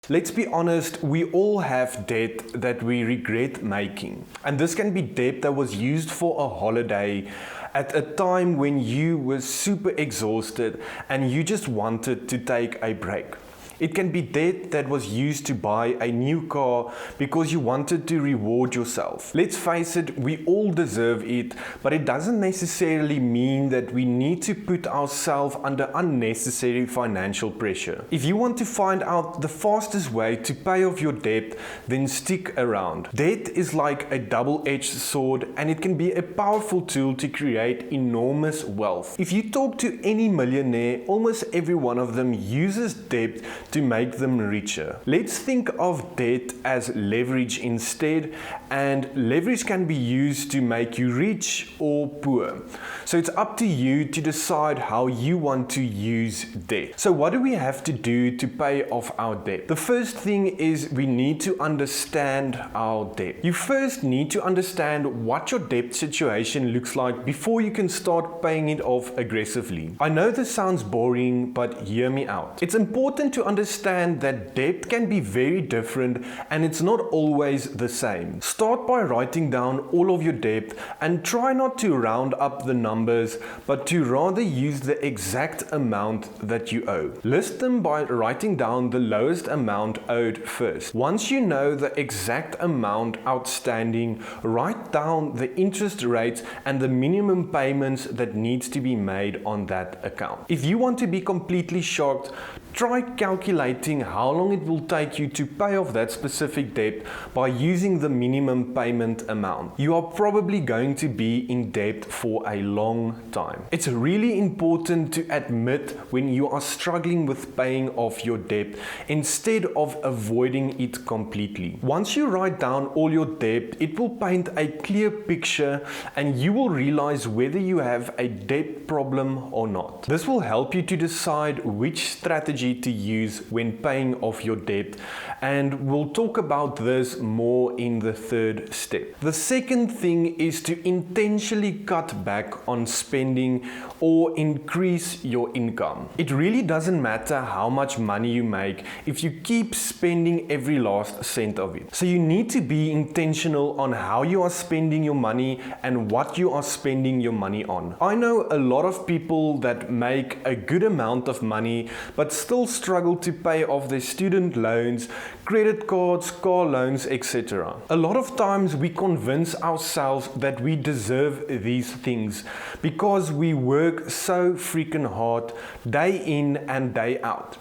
Let's be honest, we all have debt that we regret making. And this can be debt that was used for a holiday at a time when you were super exhausted and you just wanted to take a break. It can be debt that was used to buy a new car because you wanted to reward yourself. Let's face it, we all deserve it, but it doesn't necessarily mean that we need to put ourselves under unnecessary financial pressure. If you want to find out the fastest way to pay off your debt, then stick around. Debt is like a double-edged sword, and it can be a powerful tool to create enormous wealth. If you talk to any millionaire, almost every one of them uses debt to make them richer. Let's think of debt as leverage instead, and leverage can be used to make you rich or poor. So it's up to you to decide how you want to use debt. So what do we have to do to pay off our debt? The first thing is we need to understand our debt. You first need to understand what your debt situation looks like before you can start paying it off aggressively. I know this sounds boring, but hear me out. It's important to understand that debt can be very different and it's not always the same. Start by writing down all of your debt and try not to round up the numbers, but to rather use the exact amount that you owe. List them by writing down the lowest amount owed first. Once you know the exact amount outstanding, write down the interest rates and the minimum payments that needs to be made on that account. If you want to be completely shocked, try calculating how long it will take you to pay off that specific debt by using the minimum payment amount. You are probably going to be in debt for a long time. It's really important to admit when you are struggling with paying off your debt instead of avoiding it completely. Once you write down all your debt, it will paint a clear picture and you will realize whether you have a debt problem or not. This will help you to decide which strategy to use when paying off your debt, and we'll talk about this more in the third step. The second thing is to intentionally cut back on spending or increase your income. It really doesn't matter how much money you make if you keep spending every last cent of it. So you need to be intentional on how you are spending your money and what you are spending your money on. I know a lot of people that make a good amount of money but still struggle to pay off their student loans, credit cards, car loans, etc. A lot of times we convince ourselves that we deserve these things because we work so freaking hard day in and day out.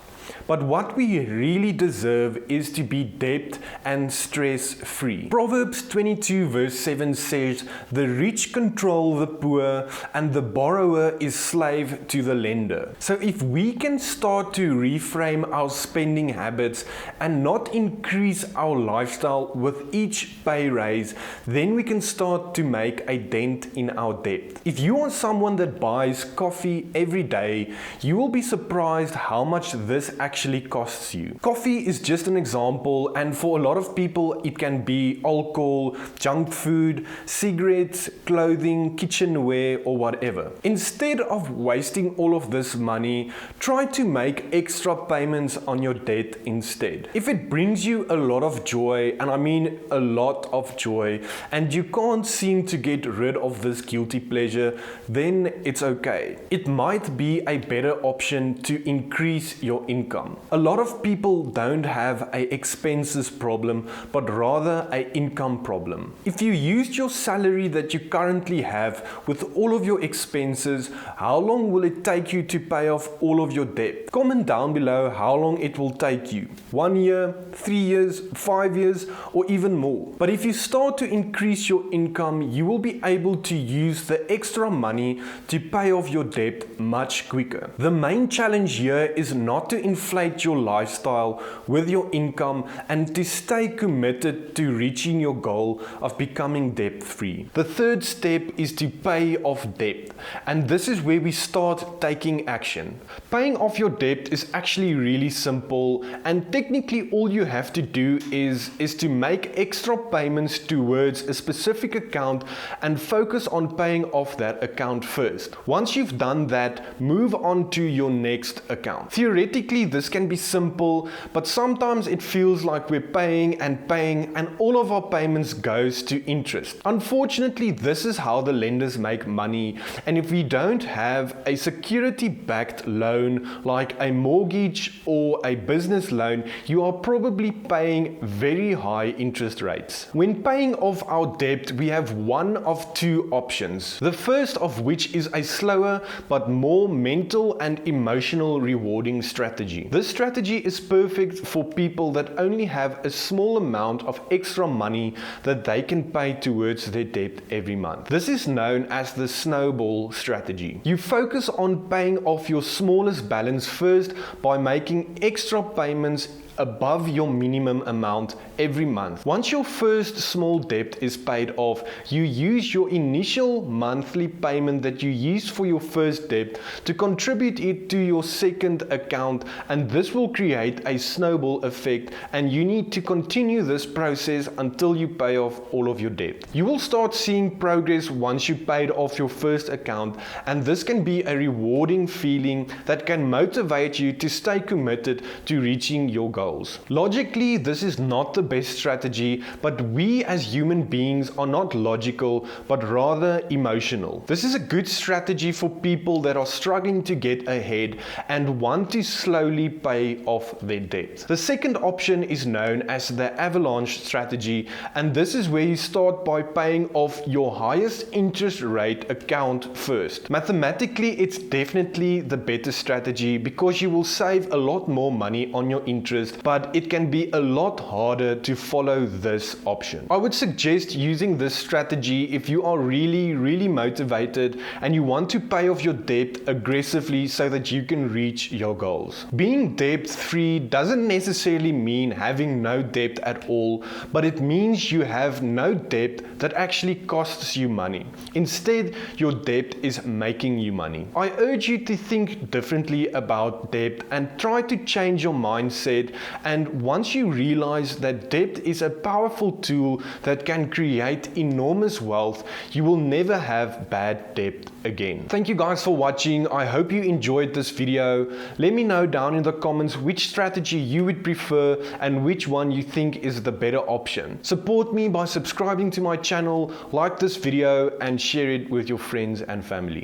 But what we really deserve is to be debt and stress free. Proverbs 22 verse 7 says, "The rich control the poor and the borrower is slave to the lender." So if we can start to reframe our spending habits and not increase our lifestyle with each pay raise, then we can start to make a dent in our debt. If you are someone that buys coffee every day, you will be surprised how much this actually costs you. Coffee is just an example, and for a lot of people it can be alcohol, junk food, cigarettes, clothing, kitchenware, or whatever. Instead of wasting all of this money, try to make extra payments on your debt instead. If it brings you a lot of joy, and I mean a lot of joy, and you can't seem to get rid of this guilty pleasure, then it's okay. It might be a better option to increase your income. A lot of people don't have an expenses problem, but rather an income problem. If you used your salary that you currently have with all of your expenses, how long will it take you to pay off all of your debt? Comment down below how long it will take you. 1 year, 3 years, 5 years, or even more. But if you start to increase your income, you will be able to use the extra money to pay off your debt much quicker. The main challenge here is not to inflate your lifestyle with your income and to stay committed to reaching your goal of becoming debt free. The third step is to pay off debt, and this is where we start taking action. Paying off your debt is actually really simple, and technically all you have to do is to make extra payments towards a specific account and focus on paying off that account first. Once you've done that, move on to your next account. Theoretically, this this can be simple, but sometimes it feels like we're paying and all of our payments goes to interest. Unfortunately, this is how the lenders make money, and if we don't have a security-backed loan like a mortgage or a business loan, you are probably paying very high interest rates. When paying off our debt, we have one of two options. The first of which is a slower but more mental and emotional rewarding strategy. This strategy is perfect for people that only have a small amount of extra money that they can pay towards their debt every month. This is known as the snowball strategy. You focus on paying off your smallest balance first by making extra payments above your minimum amount every month. Once your first small debt is paid off, you use your initial monthly payment that you used for your first debt to contribute it to your second account, and this will create a snowball effect, and you need to continue this process until you pay off all of your debt. You will start seeing progress once you paid off your first account, and this can be a rewarding feeling that can motivate you to stay committed to reaching your goals. Logically, this is not the best strategy, but we as human beings are not logical, but rather emotional. This is a good strategy for people that are struggling to get ahead and want to slowly pay off their debt. The second option is known as the avalanche strategy, and this is where you start by paying off your highest interest rate account first. Mathematically, it's definitely the better strategy because you will save a lot more money on your interest, but it can be a lot harder to follow this option. I would suggest using this strategy if you are really motivated and you want to pay off your debt aggressively so that you can reach your goals. Being debt-free doesn't necessarily mean having no debt at all, but it means you have no debt that actually costs you money. Instead, your debt is making you money. I urge you to think differently about debt and try to change your mindset. And once you realize that debt is a powerful tool that can create enormous wealth, you will never have bad debt again. Thank you guys for watching. I hope you enjoyed this video. Let me know down in the comments which strategy you would prefer and which one you think is the better option. Support me by subscribing to my channel, like this video, and share it with your friends and family.